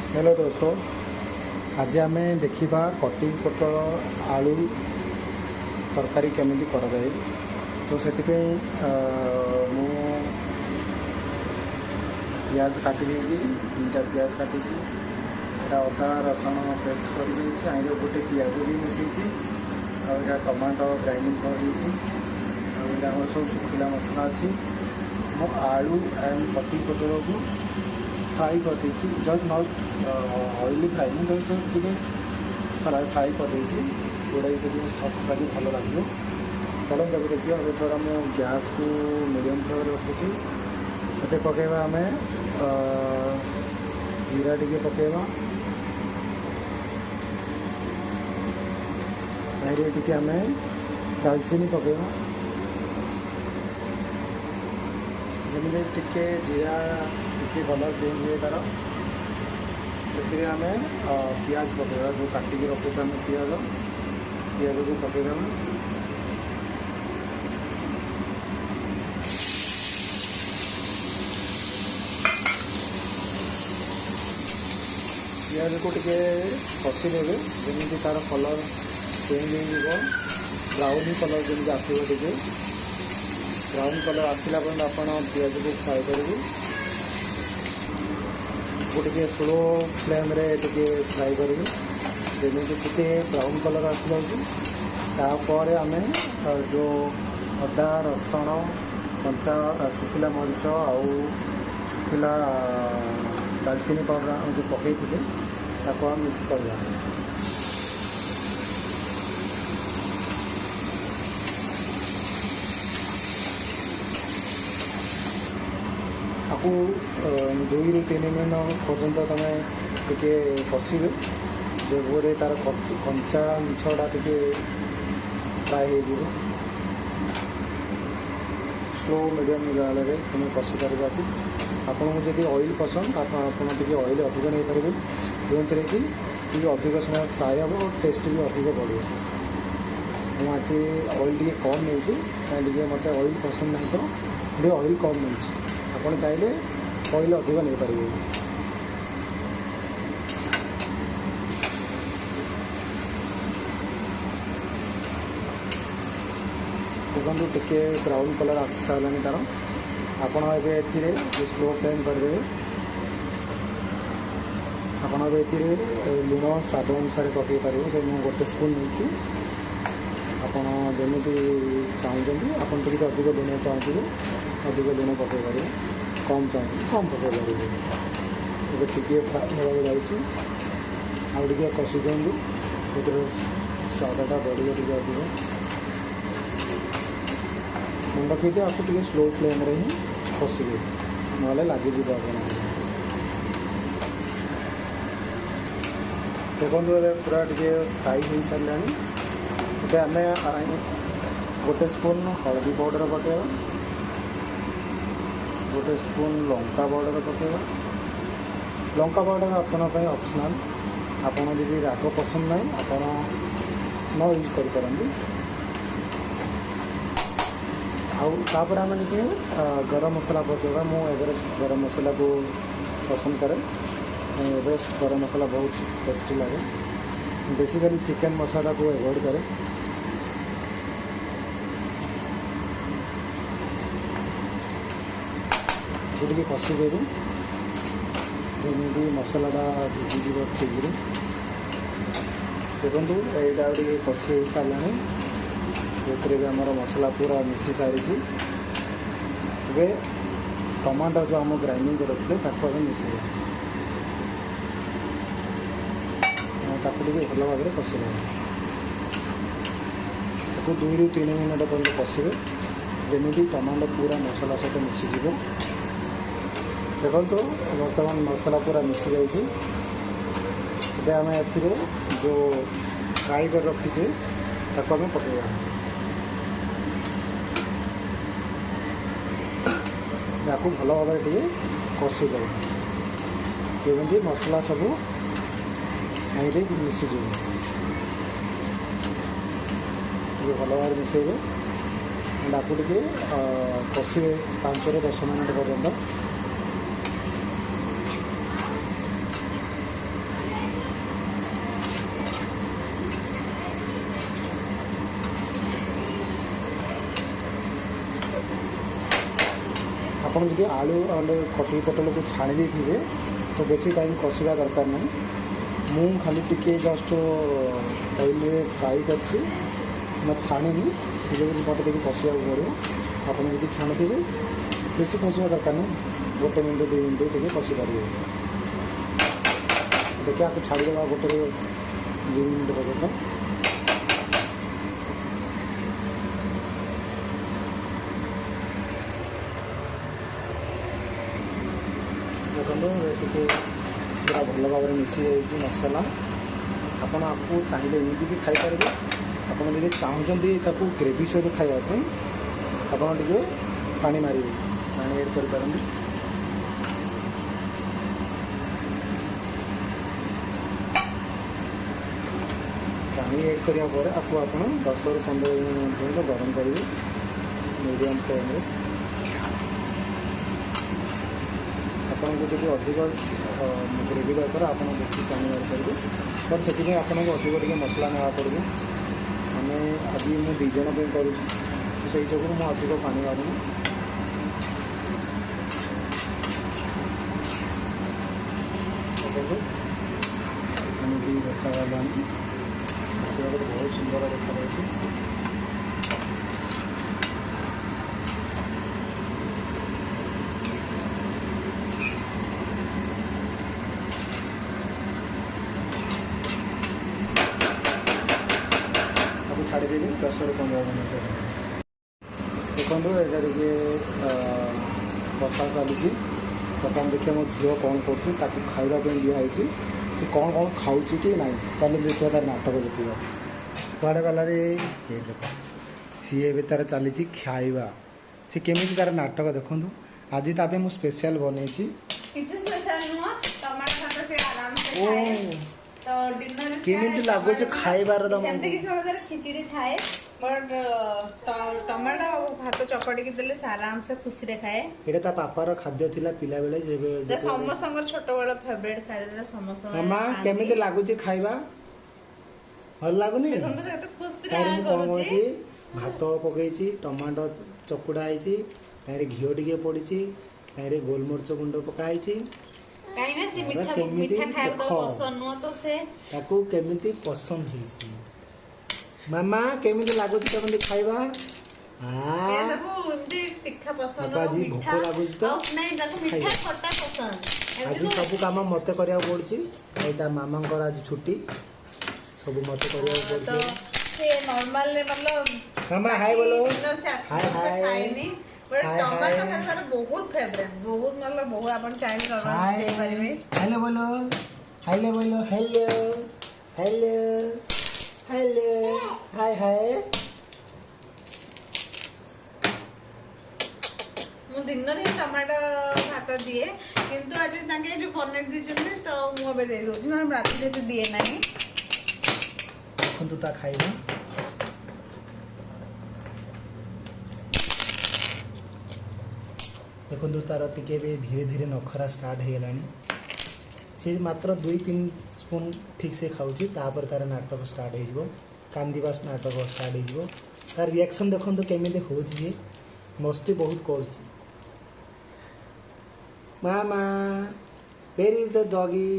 Hello दोस्तों, आज आम देखा कटी पोटल आलू तरकारी केमी करा जाए। तो से मु पियाज काटी दुईटा पियाज काटी अदा रसुण पेस्ट कर गोटे पियाज भी मिसई आ टमाटो ग्राइंडिंग कर सब शुखिला मसला अच्छी। मु आलू एंड कटी पोटल को फ्राई कर देती, जस्ट नॉट ऑयली फ्राई नहीं, जस्ट टे फ्राई कर देती जोड़ा से सफ्ट लगे भल लगे। चलो जब देखिए अभी थोड़ा मु गैस को मीडियम फ्लेम रखुच्छी। ये पकेवा आम जीरा टे पकेवा, टे आम दालचीनी पकेवा। जमी टिके जीरा टिके कलर चेंज हुए तार से आम पियाज पकेवा, जो काटिक रखुचे आम पियाज को पकेद। पियाज को टिके कषिदेवे जमी तार कलर चेंज हो, ब्राउन कलर जमी आसो, टे ब्राउन कलर आसला पर्यंत आप पियाज को फ्राए करेंगे। टे स्लो फ्लेम रे टे फ्राए करेंगे जमी टे ब्राउन कलर आसपर आम जो अदा रसुण कंचा शुखिला मरीच आउ शुखिला दालचीनी पाउडर जो पकई थे मिक्स करवा। आपको 2 ରୁ 3 मिनट पर्यंत तुम टे कषे, जो गोटे तार कंचा मिछड़ा टे फ्राए हो स्लो मीडियम जाल तुम कषि पार। आपको जब ऑयल पसंद आप ऑयल अधिक नहीं पारे, जो थे कि अधिक समय फ्राए हम और टेस्ट भी अधिक बढ़े। मुझे ऑयल टे कम नहीं कहीं मत ऑयल पसंद नहीं, तो ऑयल कम नहीं। आप चाहिए ऑयल अधिक नहीं पारे। देखो टे ब्राउन कलर आसी सारा तार आपड़ ए स्लो फ्लेम करदे। आपड़ लुण स्वाद अनुसार पकई पारे, तो मुझे गोटे स्पून नहीं। आपड़ जमी चाहते आप अधिक लुण चाहते अधिक लुण पकई पारे, कम चाहते कम पकई पारे। ये टे फ्राए होगा जाऊँगी आगे कषि दिखाँ, स्वादटा बढ़िया टे अधिक मन रखी आपको टे स्लो फ्लेम रे ही कषिबे, ना लगे। देखो पूरा टे फ्राई हो सारे। आम गोटे स्पून हल्दी पाउडर पकेवा, गोटे स्पून लंका पाउडर पकेवा। लंका पाउडर आपण ऑप्शनल, आपड़ जब राग पसंद ना आप न यूज करें। आपर आम टे गरम मसला पकेवा। मु एवरेस्ट गरम मसला को पसंद करे, एवरेस्ट गरम मसला बहुत टेस्टी लगे। बेसिकली चिकन मसाला को एवॉइड करे। टे कषिदेवी जमी मसलाटा भिजी ठीक। देखो यहाँ टे कषि हो सारे, जो आमर मसला पूरा मिसी सारी। ए टमाटो जो आम ग्राइंडिंग कर रखते मिसे टे भल भाव कषिदेव। 2 ରୁ 3 मिनट पर्यटन कषिबे जमी टमाटो पूरा मसला सहित मिसीज। देखो बर्तमान मसला पूरा मिसी जाए। आम ए जो फ्राई कर रखीचे आम पकेवा। या भल भाव टे कषिदे जमी मसला सब मिसीज। भल भाव मिसेबे आपको टे कषिबे 5 ରୁ 10 मिनट पर्यंत। ଆପଣ ଯଦି ଆଳୁ କଟି ପୋଟଳକୁ ଛାଣି ଦେଇଥିବେ ତ ବେଶୀ ଟାଇମ୍ କଷିବା ଦରକାର ନାହିଁ। ମୁଁ ଖାଲି ଟିକେ ଜଷ୍ଟ ଅଏଲ୍ରେ ଫ୍ରାଏ କରିଛି, ମୁଁ ଛାଣିନି, ଟିକେ ମୋତେ ଟିକେ କଷିବାକୁ ପଡ଼ିବ। ଆପଣ ଯଦି ଛାଣିଥିବେ ବେଶୀ କଷିବା ଦରକାର ନାହିଁ, 1 ମିନିଟ୍ 2 ମିନିଟ୍ ଟିକେ କଷି ପାରିବେ। ଦେଖିବା ଆକୁ ଛାଡ଼ିଦେବା 1-2 ମିନିଟ୍ ପର୍ଯ୍ୟନ୍ତ। ଦେଖନ୍ତୁ ଟିକେ ପୁରା ଭଲ ଭାବରେ ମିଶି ଯାଇଛି ମସଲା। ଆପଣ ଆକୁ ଚାହିଁଲେ ଏମିତି ବି ଖାଇପାରିବେ। ଆପଣ ଯଦି ଚାହୁଁଛନ୍ତି ତାକୁ ଗ୍ରେଭି ସହିତ ଖାଇବା ପାଇଁ ଆପଣ ଟିକେ ପାଣି ମାରିବେ, ପାଣି ଆଡ଼୍ କରିପାରନ୍ତି। ପାଣି ଆଡ଼୍ କରିବା ପରେ ଆକୁ ଆପଣ 10ରୁ 15 ମିନିଟ୍ ପର୍ଯ୍ୟନ୍ତ ଗରମ କରିବେ ମିଡ଼ିୟମ୍ ଫ୍ଲେମ୍ରେ। ଆପଣଙ୍କୁ ଯଦି ଅଧିକ ଗ୍ରେଭି ଦରକାର ଆପଣ ବେଶୀ ପାଣି ମାରିପାରିବେ, ବଟ୍ ସେଥିପାଇଁ ଆପଣଙ୍କୁ ଅଧିକ ଟିକେ ମସଲା ନେବାକୁ ପଡ଼ିବ। ଆମେ ଆଜି ମୁଁ 2 ଜଣ ପାଇଁ କରୁଛି, ସେଇ ଯୋଗୁଁ ମୁଁ ଅଧିକ ପାଣି ମାରୁନି। ଦେଖନ୍ତୁ ଏମିତି ଦେଖାଗଲାଣି, ଦେଖିବାକୁ ବହୁତ ସୁନ୍ଦର ଦେଖାଯାଉଛି। ଛାଡ଼ିଦେବି 10ରୁ 15 ମିନିଟ୍। ଦେଖନ୍ତୁ ଏଇଟା ଟିକେ କଷା ଚାଲିଛି। ବର୍ତ୍ତମାନ ଦେଖିବା ମୋ ଝିଅ କ'ଣ କରୁଛି, ତାକୁ ଖାଇବା ପାଇଁ ଦିଆହେଇଛି, ସେ କ'ଣ ଖାଉଛି କି ନାହିଁ। ତାହେଲେ ଦେଖିବା ତାର ନାଟକ ଦେଖିବା। କୁଆଡ଼େ ଗଲାରେ ଦେଖ, ସିଏ ଏବେ ତାର ଚାଲିଛି ଖାଇବା। ସେ କେମିତି ତାର ନାଟକ ଦେଖନ୍ତୁ। ଆଜି ତା ପାଇଁ ମୁଁ ସ୍ପେଶାଲ ବନେଇଛି। କେମିତି ଲାଗୁଛି ଖାଇବାର ଖିଚିଡ଼ି ଥାଏ, ବଟ୍ ଟମାଟୋ ଆଉ ଭାତ ଚକଟିକି ଦେଲେ ସେ ଆରାମସେ ଖୁସିରେ ଖାଏ। ଏଇଟା ତା ବାପାର ଖାଦ୍ୟ ଥିଲା ପିଲାବେଳେ, ସମସ୍ତଙ୍କର ଛୋଟବେଳ ଫେଭରେଟ୍ ଖାଦ୍ୟ ସମସ୍ତଙ୍କର। ମାମା କେମିତି ଲାଗୁଛି ଖାଇବା? ଭଲ ଲାଗୁନି? ଖୁସିରେ ଭାତ ପକେଇଛି, ଟମାଟୋ ଚକୁଡ଼ା ହେଇଛି, ତାରେ ଘିଅ ଟିକେ ପଡ଼ିଛି, ତାରେ ଗୋଲମରିଚ ଗୁଣ୍ଡ ପକା ହେଇଛି। ତାକୁ କେମିତି ପସନ୍ଦ ହେଇଛି। ମାମା କେମିତି ଲାଗୁଛି କେମିତି ଖାଇବା? ଆଜି ଭୋକ ଲାଗୁଛି ତ ଆଜି ସବୁ କାମ ମତେ କରିବାକୁ ପଡୁଛି। ଏଇ ତା ମାମାଙ୍କର ଆଜି ଛୁଟି, ସବୁ ମତେ କରିବାକୁ ପଡୁଛି। ମାମା ହାଇ ବୋलो, ହାଇ ହାଇ ବହୁତ ଫେଭରେଟ୍, ବହୁତ ଭଲ ବହୁ ଆପଣ ଚାହିଁଲେ हेलो बोलो, हेलो बोलो, हेलो हेलो हेलो हाय हाय। ମୁଁ ଦିନରେ ଟମାଟୋ ଭାତ ଦିଏ, କିନ୍ତୁ ଆଜି ତାଙ୍କେ ଯୋଉ ବନେଇ ଦେଇଛନ୍ତି ତ ମୁଁ ଏବେ ଦେଇ ଦଉଛି, ନହେଲେ ରାତିରେ ତ ଦିଏ ନାହିଁ। ଦେଖନ୍ତୁ ତା ଖାଇବା। ଦେଖନ୍ତୁ ତାର ଟିକେ ବି ଧୀରେ ଧୀରେ ନଖରା ଷ୍ଟାର୍ଟ ହେଇଗଲାଣି। ସେ ମାତ୍ର 2-3 ସ୍ପୁନ୍ ଠିକ୍ ସେ ଖାଉଛି, ତାପରେ ତାର ନାଟକ ଷ୍ଟାର୍ଟ ହେଇଯିବ, କାନ୍ଦିବା ନାଟକ ଷ୍ଟାର୍ଟ ହେଇଯିବ। ତାର ରିଆକ୍ସନ୍ ଦେଖନ୍ତୁ କେମିତି ହେଉଛି, ଯେ ମସ୍ତି ବହୁତ କରୁଛି। ମାମା where is the doggy?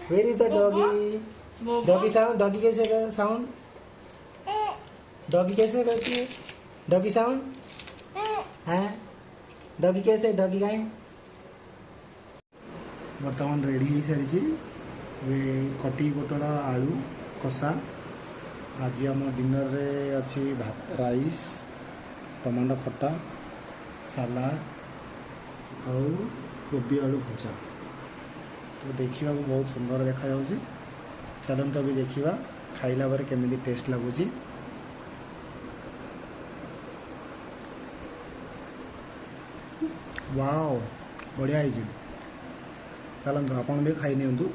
Where is the doggy? Doggy sound, doggy कैसे साउंड? डॉगी कैसे करती है? डॉगी साउंड है? डॉगी कैसे, डॉगी गाय? बर्तमान रेडी हो सारी कटी पोटल आलू कषा। आज आम डिनर रे अच्छी भात, राइस, टमाटो खटा, सलाद और कोबी आलू भजा। तो देखा बहुत सुंदर देखा जाऊँगी। चलते अभी देखा खाइला बारे केमिति टेस्ट लगुच। वाओ बढ़िया है। चलते आपन भी खाई नियंतु।